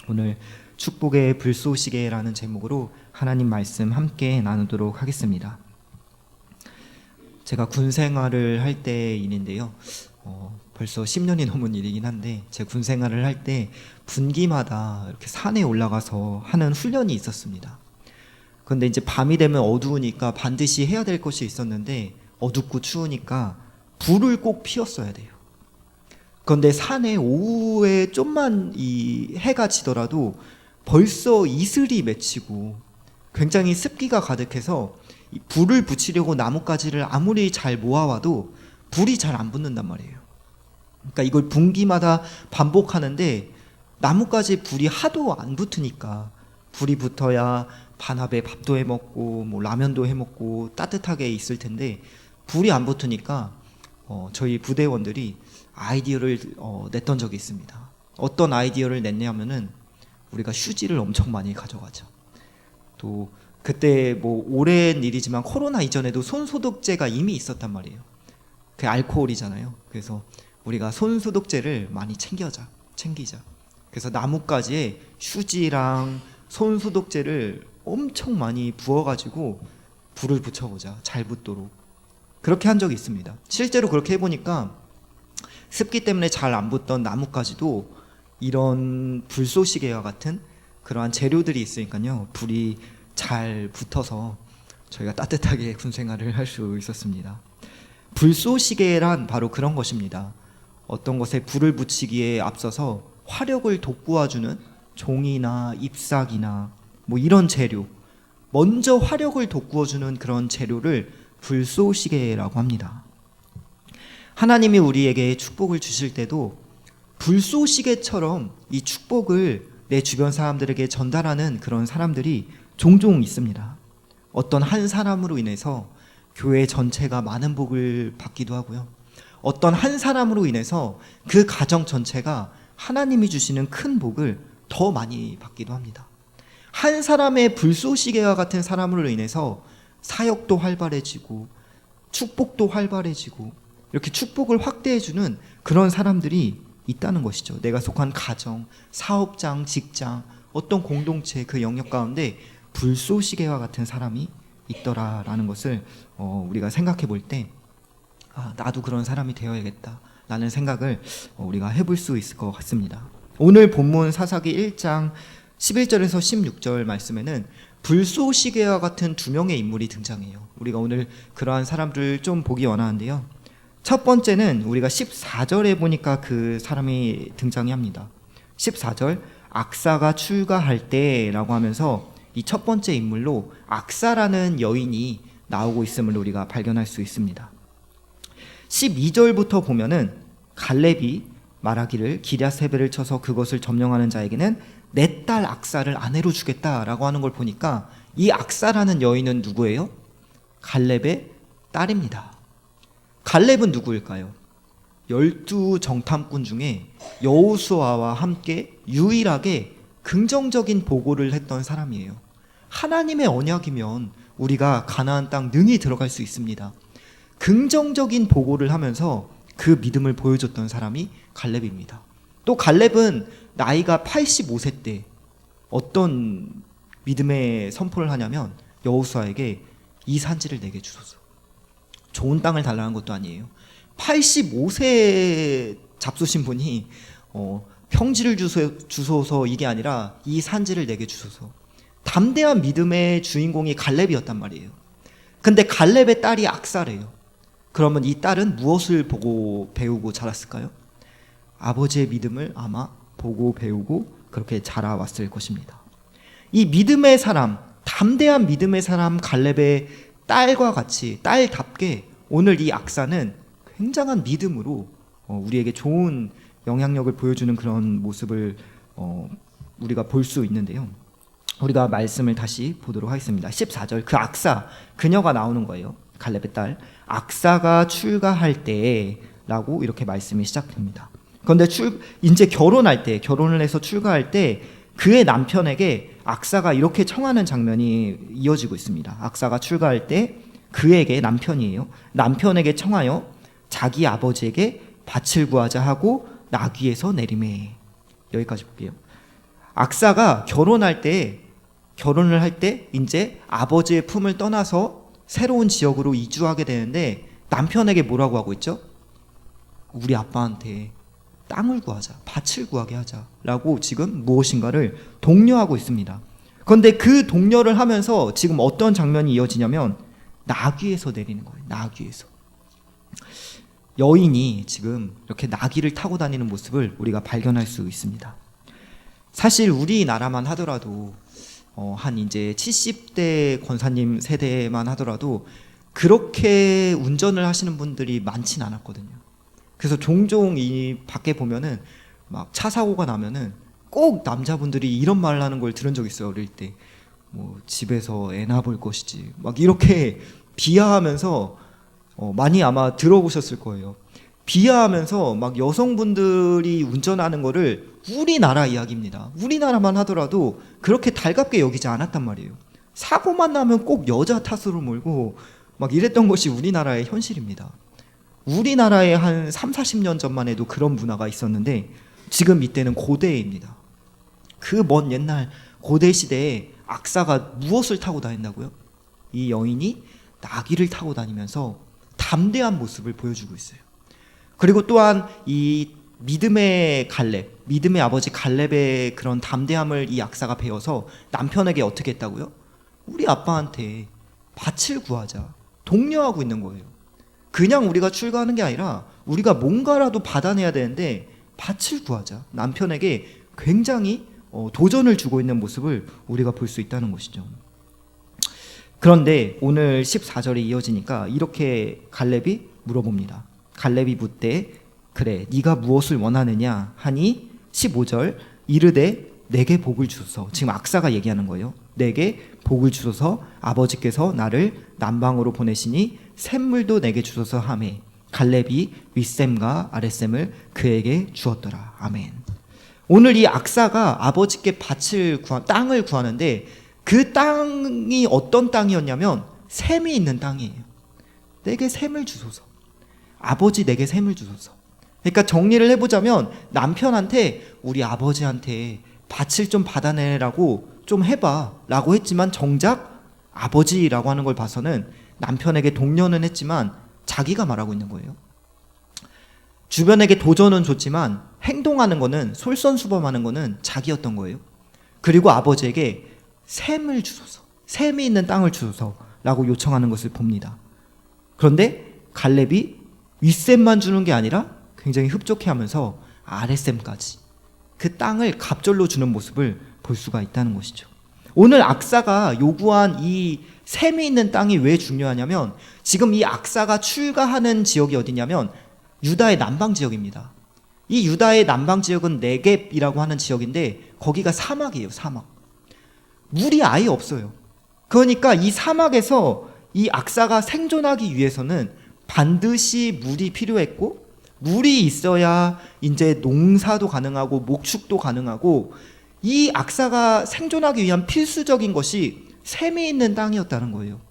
오늘 축복의 불쏘시개라는 제목으로 하나님 말씀 함께 나누도록 하겠습니다. 제가 군 생활을 할 때 일인데요. 벌써 10년이 넘은 일이긴 한데 제 군 생활을 할 때 분기마다 이렇게 산에 올라가서 하는 훈련이 있었습니다. 그런데 이제 밤이 되면 어두우니까 반드시 해야 될 것이 있었는데 어둡고 추우니까 불을 꼭 피웠어야 돼요. 그런데 산에 오후에 좀만 이 해가 지더라도 벌써 이슬이 맺히고 굉장히 습기가 가득해서 이 불을 붙이려고 나뭇가지를 아무리 잘 모아와도 불이 잘 안 붙는단 말이에요. 그러니까 이걸 분기마다 반복하는데 나뭇가지 불이 하도 안 붙으니까 불이 붙어야 반합에 밥도 해 먹고 뭐 라면도 해 먹고 따뜻하게 있을 텐데 불이 안 붙으니까 저희 부대원들이 아이디어를 냈던 적이 있습니다. 어떤 아이디어를 냈냐면은 우리가 휴지를 엄청 많이 가져가죠. 또 그때 뭐 오랜 일이지만 코로나 이전에도 손소독제가 이미 있었단 말이에요. 그게 알코올이잖아요. 그래서 우리가 손소독제를 많이 챙기자. 그래서 나뭇가지에 휴지랑 손소독제를 엄청 많이 부어가지고 불을 붙여보자. 잘 붙도록. 그렇게 한 적이 있습니다. 실제로 그렇게 해보니까 습기 때문에 잘 안 붙던 나뭇가지도 이런 불쏘시개와 같은 그러한 재료들이 있으니까요. 불이 잘 붙어서 저희가 따뜻하게 군 생활을 할 수 있었습니다. 불쏘시개란 바로 그런 것입니다. 어떤 것에 불을 붙이기에 앞서서 화력을 돋구어주는 종이나 잎사귀나 뭐 이런 재료, 먼저 화력을 돋구어주는 그런 재료를 불쏘시개라고 합니다. 하나님이 우리에게 축복을 주실 때도 불쏘시개처럼 이 축복을 내 주변 사람들에게 전달하는 그런 사람들이 종종 있습니다. 어떤 한 사람으로 인해서 교회 전체가 많은 복을 받기도 하고요. 어떤 한 사람으로 인해서 그 가정 전체가 하나님이 주시는 큰 복을 더 많이 받기도 합니다. 한 사람의 불쏘시개와 같은 사람으로 인해서 사역도 활발해지고 축복도 활발해지고 이렇게 축복을 확대해주는 그런 사람들이 있다는 것이죠. 내가 속한 가정, 사업장, 직장, 어떤 공동체 그 영역 가운데 불쏘시개와 같은 사람이 있더라라는 것을 우리가 생각해 볼 때 나도 그런 사람이 되어야겠다 라는 생각을 우리가 해볼 수 있을 것 같습니다. 오늘 본문 사사기 1장 11절에서 16절 말씀에는 불쏘시개와 같은 두 명의 인물이 등장해요. 우리가 오늘 그러한 사람들을 좀 보기 원하는데요. 첫 번째는 우리가 14절에 보니까 그 사람이 등장이 합니다. 14절 악사가 출가할 때라고 하면서 이 첫 번째 인물로 악사라는 여인이 나오고 있음을 우리가 발견할 수 있습니다. 12절부터 보면은 갈렙이 말하기를 기랴세벨을 쳐서 그것을 점령하는 자에게는 내 딸 악사를 아내로 주겠다라고 하는 걸 보니까 이 악사라는 여인은 누구예요? 갈렙의 딸입니다. 갈렙은 누구일까요? 12 정탐꾼 중에 여호수아와 함께 유일하게 긍정적인 보고를 했던 사람이에요. 하나님의 언약이면 우리가 가나안 땅 능히 들어갈 수 있습니다. 긍정적인 보고를 하면서 그 믿음을 보여줬던 사람이 갈렙입니다. 또 갈렙은 나이가 85세 때 어떤 믿음의 선포를 하냐면 여호수아에게 이 산지를 내게 주소서. 좋은 땅을 달라는 것도 아니에요. 85세 잡수신 분이 평지를 주소서 이게 아니라 이 산지를 내게 주소서. 담대한 믿음의 주인공이 갈렙이었단 말이에요. 근데 갈렙의 딸이 악사래요. 그러면 이 딸은 무엇을 보고 배우고 자랐을까요? 아버지의 믿음을 아마 보고 배우고 그렇게 자라왔을 것입니다. 이 믿음의 사람, 담대한 믿음의 사람 갈렙의 딸과 같이 딸답게 오늘 이 악사는 굉장한 믿음으로 우리에게 좋은 영향력을 보여주는 그런 모습을 우리가 볼 수 있는데요. 우리가 말씀을 다시 보도록 하겠습니다. 14절 그 악사, 그녀가 나오는 거예요. 갈렙의 딸. 악사가 출가할 때 라고 이렇게 말씀이 시작됩니다. 그런데 이제 결혼을 해서 출가할 때 그의 남편에게 악사가 이렇게 청하는 장면이 이어지고 있습니다. 악사가 출가할 때 그에게 남편에게 청하여 자기 아버지에게 밭을 구하자 하고 나귀에서 내리매. 여기까지 볼게요. 악사가 결혼을 할 때 이제 아버지의 품을 떠나서 새로운 지역으로 이주하게 되는데 남편에게 뭐라고 하고 있죠? 우리 아빠한테 땅을 구하자, 밭을 구하게 하자라고 지금 무엇인가를 독려하고 있습니다. 그런데 그 독려를 하면서 지금 어떤 장면이 이어지냐면 나귀에서 내리는 거예요. 나귀에서. 여인이 지금 이렇게 나귀를 타고 다니는 모습을 우리가 발견할 수 있습니다. 사실 우리나라만 하더라도 한 이제 70대 권사님 세대만 하더라도 그렇게 운전을 하시는 분들이 많진 않았거든요. 그래서 종종 이 밖에 보면은 막 차 사고가 나면은 꼭 남자분들이 이런 말을 하는 걸 들은 적 있어요. 어릴 때 뭐 집에서 애 낳아볼 것이지 막 이렇게 비하하면서 많이 아마 들어보셨을 거예요. 비하하면서 막 여성분들이 운전하는 거를 우리나라 이야기입니다. 우리나라만 하더라도 그렇게 달갑게 여기지 않았단 말이에요. 사고만 나면 꼭 여자 탓으로 몰고 막 이랬던 것이 우리나라의 현실입니다. 우리나라에 한 30-40년 전만 해도 그런 문화가 있었는데 지금 이때는 고대입니다. 그 먼 옛날 고대 시대에 악사가 무엇을 타고 다닌다고요? 이 여인이 나귀를 타고 다니면서 담대한 모습을 보여주고 있어요. 그리고 또한 이 믿음의 아버지 갈렙의 그런 담대함을 이 악사가 배워서 남편에게 어떻게 했다고요? 우리 아빠한테 밭을 구하자, 독려하고 있는 거예요. 그냥 우리가 출가하는 게 아니라 우리가 뭔가라도 받아내야 되는데 밭을 구하자, 남편에게 굉장히 도전을 주고 있는 모습을 우리가 볼 수 있다는 것이죠. 그런데 오늘 14절에 이어지니까 이렇게 갈렙이 물어봅니다. 갈렙이 묻되 그래 네가 무엇을 원하느냐 하니 15절 이르되 내게 복을 주소서. 지금 악사가 얘기하는 거예요. 내게 복을 주소서. 아버지께서 나를 남방으로 보내시니 샘물도 내게 주소서 하매 갈렙이 윗샘과 아랫샘을 그에게 주었더라. 아멘. 오늘 이 악사가 아버지께 땅을 구하는데 그 땅이 어떤 땅이었냐면 샘이 있는 땅이에요. 내게 샘을 주소서. 아버지 내게 샘을 주소서. 그러니까 정리를 해보자면 남편한테 우리 아버지한테 밭을 좀 받아내라고 좀 해봐 라고 했지만 정작 아버지라고 하는 걸 봐서는 남편에게 독려는 했지만 자기가 말하고 있는 거예요. 주변에게 도전은 줬지만 행동하는 거는 솔선수범하는 거는 자기였던 거예요. 그리고 아버지에게 샘을 주소서, 샘이 있는 땅을 주소서 라고 요청하는 것을 봅니다. 그런데 갈렙이 윗샘만 주는 게 아니라 굉장히 흡족해하면서 아랫샘까지 그 땅을 갑절로 주는 모습을 볼 수가 있다는 것이죠. 오늘 악사가 요구한 이 샘이 있는 땅이 왜 중요하냐면 지금 이 악사가 출가하는 지역이 어디냐면 유다의 남방 지역입니다. 이 유다의 남방 지역은 네겝이라고 하는 지역인데 거기가 사막이에요. 사막. 물이 아예 없어요. 그러니까 이 사막에서 이 악사가 생존하기 위해서는 반드시 물이 필요했고 물이 있어야 이제 농사도 가능하고 목축도 가능하고 이 악사가 생존하기 위한 필수적인 것이 샘이 있는 땅이었다는 거예요.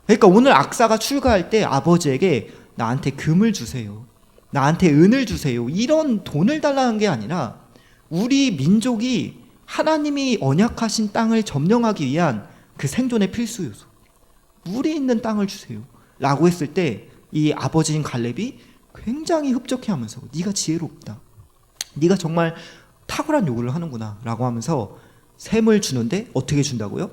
그러니까 오늘 악사가 출가할 때 아버지에게 나한테 금을 주세요. 나한테 은을 주세요. 이런 돈을 달라는 게 아니라 우리 민족이 하나님이 언약하신 땅을 점령하기 위한 그 생존의 필수 요소. 물이 있는 땅을 주세요. 라고 했을 때 이 아버지인 갈렙이 굉장히 흡족해하면서 네가 지혜롭다. 네가 정말 탁월한 요구를 하는구나 라고 하면서 샘을 주는데 어떻게 준다고요?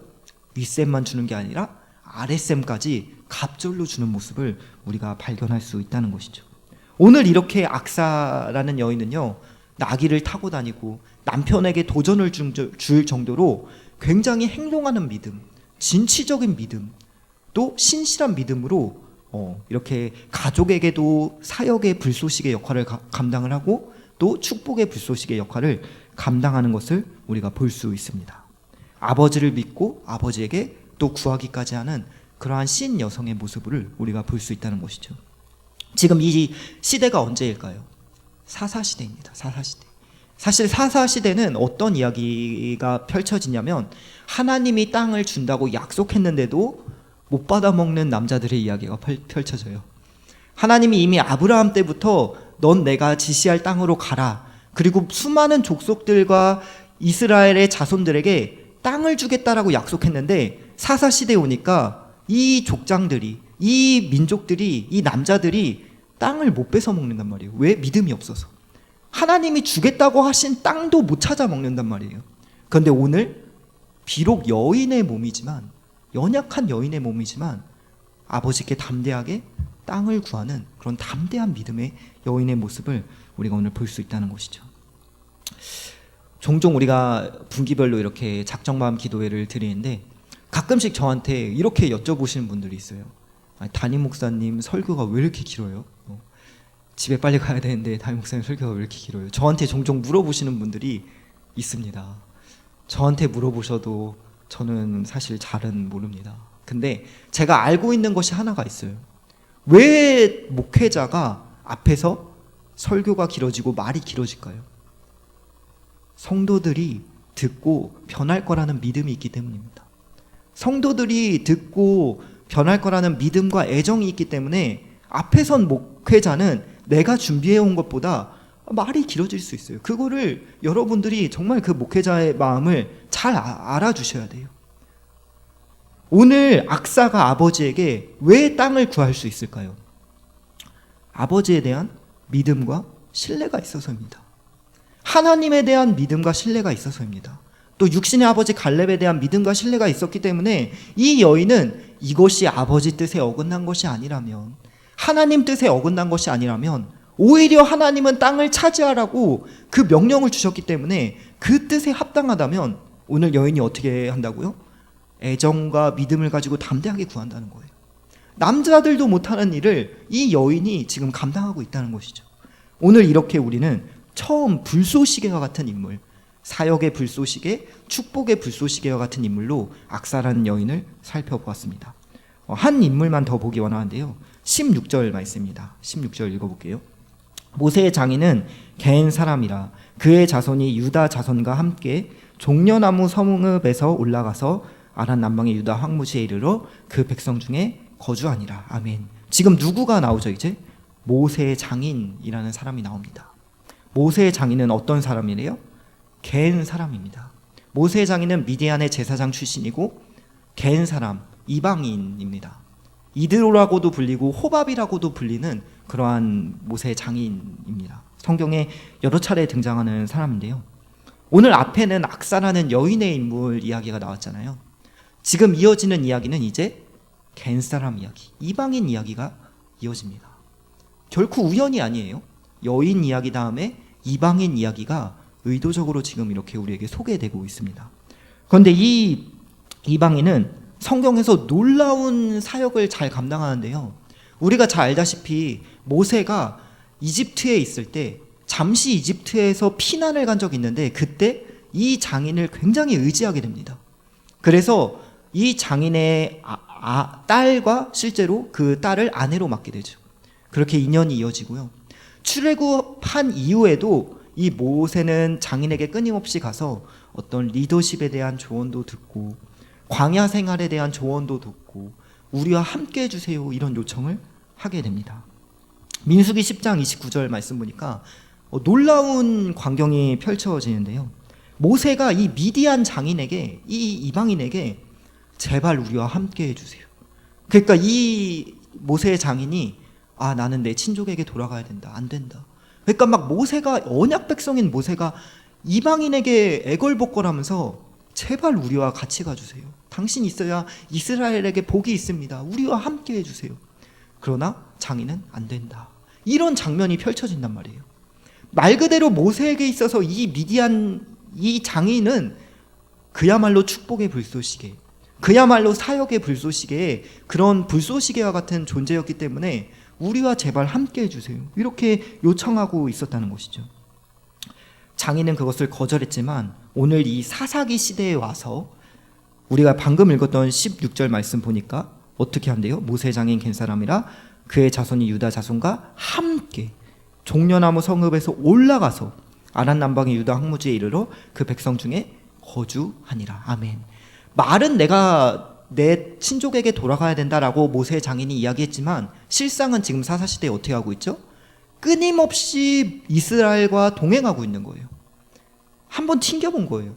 윗샘만 주는 게 아니라 아랫샘까지 갑절로 주는 모습을 우리가 발견할 수 있다는 것이죠. 오늘 이렇게 악사라는 여인은요 나귀를 타고 다니고 남편에게 도전을 줄 정도로 굉장히 행동하는 믿음, 진취적인 믿음, 또 신실한 믿음으로 이렇게 가족에게도 사역의 불쏘시개 역할을 감당을 하고 또 축복의 불쏘시개 역할을 감당하는 것을 우리가 볼 수 있습니다. 아버지를 믿고 아버지에게 또 구하기까지 하는 그러한 신 여성의 모습을 우리가 볼 수 있다는 것이죠. 지금 이 시대가 언제일까요? 사사시대입니다. 사사시대. 사실 사사시대는 어떤 이야기가 펼쳐지냐면 하나님이 땅을 준다고 약속했는데도 못 받아먹는 남자들의 이야기가 펼쳐져요. 하나님이 이미 아브라함 때부터 넌 내가 지시할 땅으로 가라. 그리고 수많은 족속들과 이스라엘의 자손들에게 땅을 주겠다라고 약속했는데 사사시대에 오니까 이 족장들이, 이 민족들이, 이 남자들이 땅을 못 뺏어 먹는단 말이에요. 왜? 믿음이 없어서. 하나님이 주겠다고 하신 땅도 못 찾아 먹는단 말이에요. 그런데 오늘 비록 여인의 몸이지만, 연약한 여인의 몸이지만 아버지께 담대하게 땅을 구하는 그런 담대한 믿음의 여인의 모습을 우리가 오늘 볼 수 있다는 것이죠. 종종 우리가 분기별로 이렇게 작정마음 기도회를 드리는데 가끔씩 저한테 이렇게 여쭤보시는 분들이 있어요. 담임 목사님 설교가 왜 이렇게 길어요? 집에 빨리 가야 되는데 담임 목사님 설교가 왜 이렇게 길어요? 저한테 종종 물어보시는 분들이 있습니다. 저한테 물어보셔도 저는 사실 잘은 모릅니다. 근데 제가 알고 있는 것이 하나가 있어요. 왜 목회자가 앞에서 설교가 길어지고 말이 길어질까요? 성도들이 듣고 변할 거라는 믿음이 있기 때문입니다. 성도들이 듣고 변할 거라는 믿음과 애정이 있기 때문에 앞에 선 목회자는 내가 준비해온 것보다 말이 길어질 수 있어요. 그거를 여러분들이 정말 그 목회자의 마음을 잘 알아주셔야 돼요. 오늘 악사가 아버지에게 왜 땅을 구할 수 있을까요? 아버지에 대한 믿음과 신뢰가 있어서입니다. 하나님에 대한 믿음과 신뢰가 있어서입니다. 또 육신의 아버지 갈렙에 대한 믿음과 신뢰가 있었기 때문에 이 여인은 이것이 아버지 뜻에 어긋난 것이 아니라면, 하나님 뜻에 어긋난 것이 아니라면 오히려 하나님은 땅을 차지하라고 그 명령을 주셨기 때문에 그 뜻에 합당하다면 오늘 여인이 어떻게 한다고요? 애정과 믿음을 가지고 담대하게 구한다는 거예요. 남자들도 못하는 일을 이 여인이 지금 감당하고 있다는 것이죠. 오늘 이렇게 우리는 처음 불쏘시개와 같은 인물, 사역의 불쏘시개, 축복의 불쏘시개와 같은 인물로 악사라는 여인을 살펴보았습니다. 한 인물만 더 보기 원하는데요. 16절 말씀입니다. 16절 읽어볼게요. 모세의 장인은 갠 사람이라 그의 자손이 유다 자손과 함께 종려나무 성읍에서 올라가서 아란 남방의 유다 황무지에 이르러 그 백성 중에 거주하니라. 아멘. 지금 누구가 나오죠? 이제 모세의 장인이라는 사람이 나옵니다. 모세의 장인은 어떤 사람이래요? 갠 사람입니다. 모세의 장인은 미디안의 제사장 출신이고 갠 사람, 이방인입니다. 이드로라고도 불리고 호밥이라고도 불리는 그러한 모세의 장인입니다. 성경에 여러 차례 등장하는 사람인데요. 오늘 앞에는 악사라는 여인의 인물 이야기가 나왔잖아요. 지금 이어지는 이야기는 이제 갠 사람 이야기, 이방인 이야기가 이어집니다. 결코 우연이 아니에요. 여인 이야기 다음에 이방인 이야기가 의도적으로 지금 이렇게 우리에게 소개되고 있습니다. 그런데 이 이방인은 성경에서 놀라운 사역을 잘 감당하는데요. 우리가 잘 알다시피 모세가 이집트에 있을 때 잠시 이집트에서 피난을 간 적이 있는데 그때 이 장인을 굉장히 의지하게 됩니다. 그래서 이 장인의 딸과 실제로 그 딸을 아내로 맡게 되죠. 그렇게 인연이 이어지고요. 출애굽한 이후에도 이 모세는 장인에게 끊임없이 가서 어떤 리더십에 대한 조언도 듣고 광야 생활에 대한 조언도 듣고 우리와 함께 해주세요 이런 요청을 하게 됩니다. 민수기 10장 29절 말씀 보니까 놀라운 광경이 펼쳐지는데요. 모세가 이 미디안 장인에게, 이 이방인에게 제발 우리와 함께 해주세요. 그러니까 이 모세의 장인이 나는 내 친족에게 돌아가야 된다. 안 된다. 그러니까 막 모세가, 언약 백성인 모세가 이방인에게 애걸복걸하면서 제발 우리와 같이 가주세요. 당신 있어야 이스라엘에게 복이 있습니다. 우리와 함께 해주세요. 그러나 장인은 안 된다. 이런 장면이 펼쳐진단 말이에요. 말 그대로 모세에게 있어서 이 미디안 이 장인은 그야말로 축복의 불쏘시개, 그야말로 사역의 불쏘시개의 그런 불쏘시개와 같은 존재였기 때문에 우리와 제발 함께 해주세요. 이렇게 요청하고 있었다는 것이죠. 장인은 그것을 거절했지만 오늘 이 사사기 시대에 와서 우리가 방금 읽었던 16절 말씀 보니까 어떻게 한대요? 모세 장인 갠 사람이라 그의 자손이 유다 자손과 함께 종려나무 성읍에서 올라가서 아란 남방의 유다 황무지에 이르러 그 백성 중에 거주하니라. 아멘. 말은 내가 내 친족에게 돌아가야 된다라고 모세 장인이 이야기했지만 실상은 지금 사사시대에 어떻게 하고 있죠? 끊임없이 이스라엘과 동행하고 있는 거예요. 한번 튕겨본 거예요.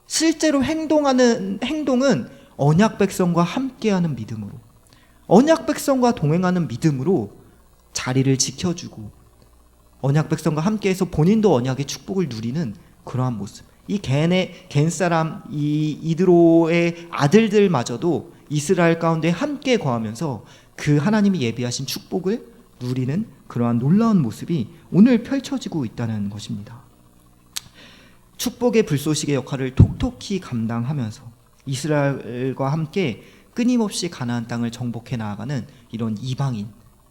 실제로 행동은 언약 백성과 함께하는 믿음으로, 언약 백성과 동행하는 믿음으로 자리를 지켜주고 언약 백성과 함께해서 본인도 언약의 축복을 누리는 그러한 모습. 이 겐 사람 이드로의 아들들마저도 이스라엘 가운데 함께 거하면서 그 하나님이 예비하신 축복을 누리는 그러한 놀라운 모습이 오늘 펼쳐지고 있다는 것입니다. 축복의 불쏘시개 역할을 톡톡히 감당하면서 이스라엘과 함께 끊임없이 가나안 땅을 정복해 나아가는 이런 이방인,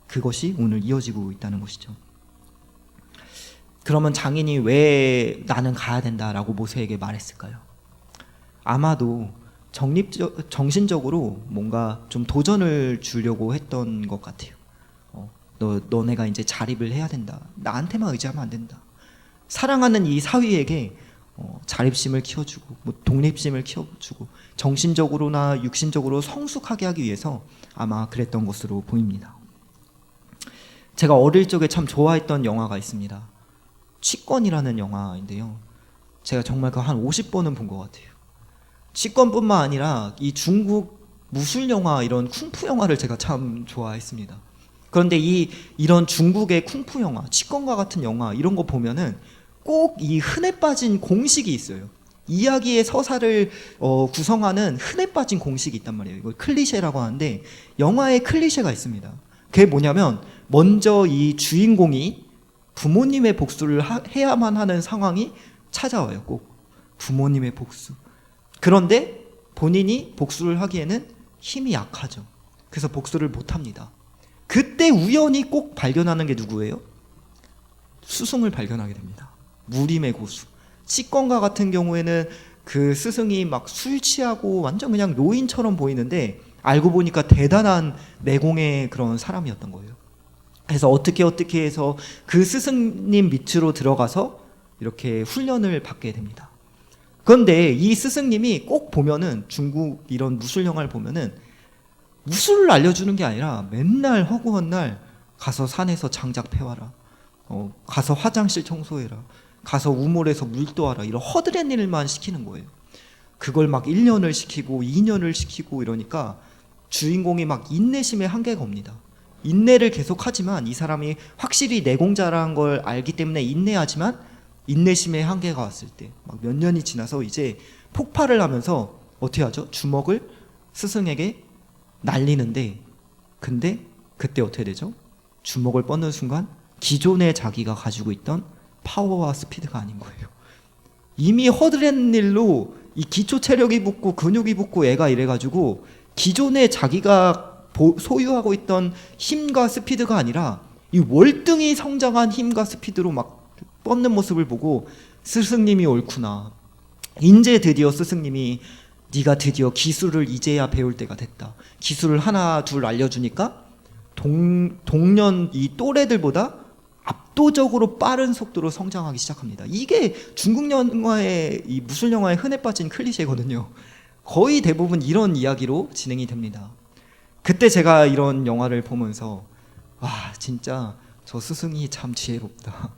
그것이 오늘 이어지고 있다는 것이죠. 그러면 장인이 왜 나는 가야 된다라고 모세에게 말했을까요? 아마도 정신적으로 뭔가 좀 도전을 주려고 했던 것 같아요. 너네가 이제 자립을 해야 된다. 나한테만 의지하면 안 된다. 사랑하는 이 사위에게 자립심을 키워주고 독립심을 키워주고 정신적으로나 육신적으로 성숙하게 하기 위해서 아마 그랬던 것으로 보입니다. 제가 어릴 적에 참 좋아했던 영화가 있습니다. 취권이라는 영화인데요, 제가 정말 한 50번은 본 것 같아요. 취권뿐만 아니라 이 중국 무술 영화, 이런 쿵푸 영화를 제가 참 좋아했습니다. 그런데 이런 중국의 쿵푸 영화, 취권과 같은 영화, 이런 거 보면은 꼭 이 흔해 빠진 공식이 있어요. 이야기의 서사를 구성하는 흔해 빠진 공식이 있단 말이에요. 이걸 클리셰라고 하는데, 영화에 클리셰가 있습니다. 그게 뭐냐면, 먼저 이 주인공이 부모님의 복수를 해야만 하는 상황이 찾아와요. 꼭 부모님의 복수. 그런데 본인이 복수를 하기에는 힘이 약하죠. 그래서 복수를 못합니다. 그때 우연히 꼭 발견하는 게 누구예요? 스승을 발견하게 됩니다. 무림의 고수. 치권과 같은 경우에는 그 스승이 막 술 취하고 완전 그냥 노인처럼 보이는데, 알고 보니까 대단한 내공의 그런 사람이었던 거예요. 그래서 어떻게 해서 그 스승님 밑으로 들어가서 이렇게 훈련을 받게 됩니다. 그런데 이 스승님이 꼭 보면은, 중국 이런 무술 영화를 보면은 무술을 알려주는 게 아니라 맨날 허구한 날 가서 산에서 장작 패와라, 가서 화장실 청소해라, 가서 우물에서 물 떠와라, 이런 허드렛 일만 시키는 거예요. 그걸 막 1년을 시키고 2년을 시키고 이러니까 주인공이 막 인내심의 한계가 옵니다. 인내를 계속하지만 이 사람이 확실히 내공자라는 걸 알기 때문에 인내하지만, 인내심의 한계가 왔을 때 막 몇 년이 지나서 이제 폭발을 하면서 어떻게 하죠? 주먹을 스승에게 날리는데, 근데 그때 어떻게 되죠? 주먹을 뻗는 순간 기존에 자기가 가지고 있던 파워와 스피드가 아닌 거예요. 이미 허드렛 일로 이 기초 체력이 붙고 근육이 붙고 애가 이래가지고 기존에 자기가 소유하고 있던 힘과 스피드가 아니라 이 월등히 성장한 힘과 스피드로 막 뻗는 모습을 보고, 스승님이 옳구나, 이제 드디어 스승님이 네가 드디어 기술을 이제야 배울 때가 됐다, 기술을 하나 둘 알려주니까 동년 이 또래들보다 압도적으로 빠른 속도로 성장하기 시작합니다. 이게 중국 영화의, 이 무술 영화에 흔해 빠진 클리셰거든요. 거의 대부분 이런 이야기로 진행이 됩니다. 그때 제가 이런 영화를 보면서, 와, 진짜 저 스승이 참 지혜롭다,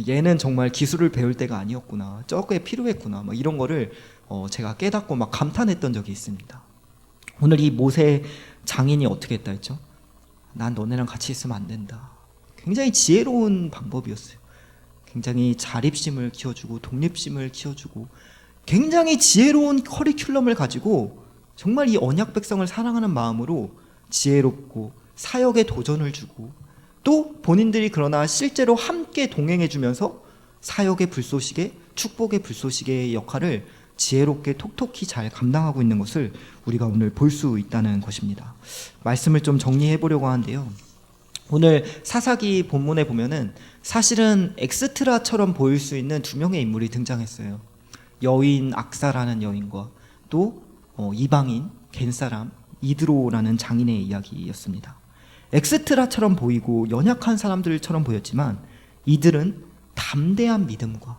얘는 정말 기술을 배울 때가 아니었구나, 저게 필요했구나, 막 이런 거를 제가 깨닫고 막 감탄했던 적이 있습니다. 오늘 이 모세 장인이 어떻게 했다 했죠? 난 너네랑 같이 있으면 안 된다. 굉장히 지혜로운 방법이었어요. 굉장히 자립심을 키워주고 독립심을 키워주고 굉장히 지혜로운 커리큘럼을 가지고 정말 이 언약 백성을 사랑하는 마음으로 지혜롭고 사역에 도전을 주고, 또 본인들이 그러나 실제로 함께 동행해주면서 사역의 불쏘시개, 축복의 불쏘시개의 역할을 지혜롭게 톡톡히 잘 감당하고 있는 것을 우리가 오늘 볼 수 있다는 것입니다. 말씀을 좀 정리해 보려고 하는데요, 오늘 사사기 본문에 보면은 사실은 엑스트라처럼 보일 수 있는 두 명의 인물이 등장했어요. 여인 악사라는 여인과 또 이방인 겐사람 이드로라는 장인의 이야기였습니다. 엑스트라처럼 보이고 연약한 사람들처럼 보였지만, 이들은 담대한 믿음과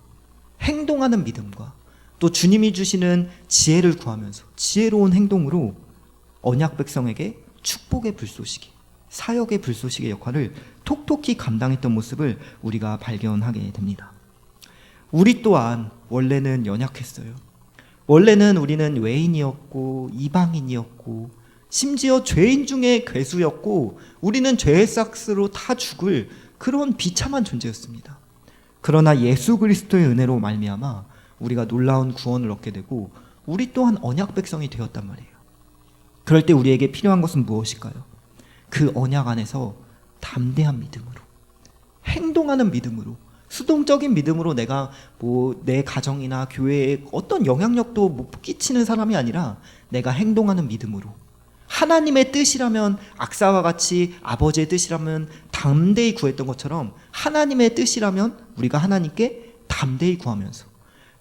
행동하는 믿음과 또 주님이 주시는 지혜를 구하면서 지혜로운 행동으로 언약 백성에게 축복의 불쏘시개, 사역의 불쏘시개 역할을 톡톡히 감당했던 모습을 우리가 발견하게 됩니다. 우리 또한 원래는 연약했어요. 원래는 우리는 외인이었고 이방인이었고 심지어 죄인 중에 괴수였고 우리는 죄의 싹스로 다 죽을 그런 비참한 존재였습니다. 그러나 예수 그리스도의 은혜로 말미암아 우리가 놀라운 구원을 얻게 되고 우리 또한 언약 백성이 되었단 말이에요. 그럴 때 우리에게 필요한 것은 무엇일까요? 그 언약 안에서 담대한 믿음으로, 행동하는 믿음으로, 수동적인 믿음으로 내가 내 가정이나 교회에 어떤 영향력도 못 끼치는 사람이 아니라 내가 행동하는 믿음으로, 하나님의 뜻이라면 악사와 같이 아버지의 뜻이라면 담대히 구했던 것처럼 하나님의 뜻이라면 우리가 하나님께 담대히 구하면서,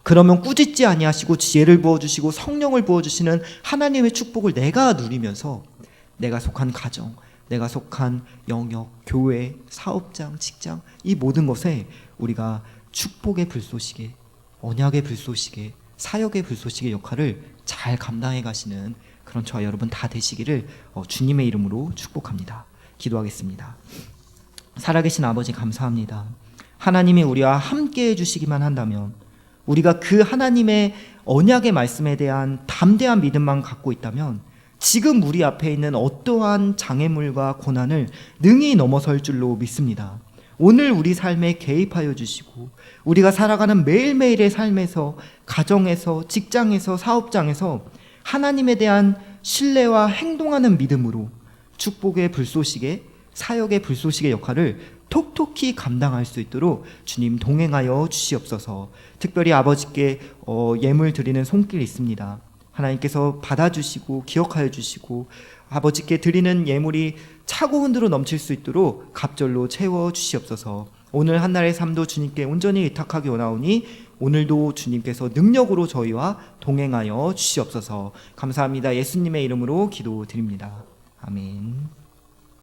그러면 꾸짖지 아니하시고 지혜를 부어주시고 성령을 부어주시는 하나님의 축복을 내가 누리면서 내가 속한 가정, 내가 속한 영역, 교회, 사업장, 직장, 이 모든 것에 우리가 축복의 불쏘시개, 언약의 불쏘시개, 사역의 불쏘시개 역할을 잘 감당해 가시는 그런 저와 여러분 다 되시기를 주님의 이름으로 축복합니다. 기도하겠습니다. 살아계신 아버지 감사합니다. 하나님이 우리와 함께 해주시기만 한다면, 우리가 그 하나님의 언약의 말씀에 대한 담대한 믿음만 갖고 있다면 지금 우리 앞에 있는 어떠한 장애물과 고난을 능히 넘어설 줄로 믿습니다. 오늘 우리 삶에 개입하여 주시고 우리가 살아가는 매일매일의 삶에서, 가정에서, 직장에서, 사업장에서 하나님에 대한 신뢰와 행동하는 믿음으로 축복의 불쏘시개, 사역의 불쏘시개 역할을 톡톡히 감당할 수 있도록 주님 동행하여 주시옵소서. 특별히 아버지께 예물 드리는 손길이 있습니다. 하나님께서 받아주시고 기억하여 주시고 아버지께 드리는 예물이 차고 흔들어 넘칠 수 있도록 갑절로 채워 주시옵소서. 오늘 한날의 삶도 주님께 온전히 의탁하기 원하오니 오늘도 주님께서 능력으로 저희와 동행하여 주시옵소서. 감사합니다. 예수님의 이름으로 기도드립니다. 아멘.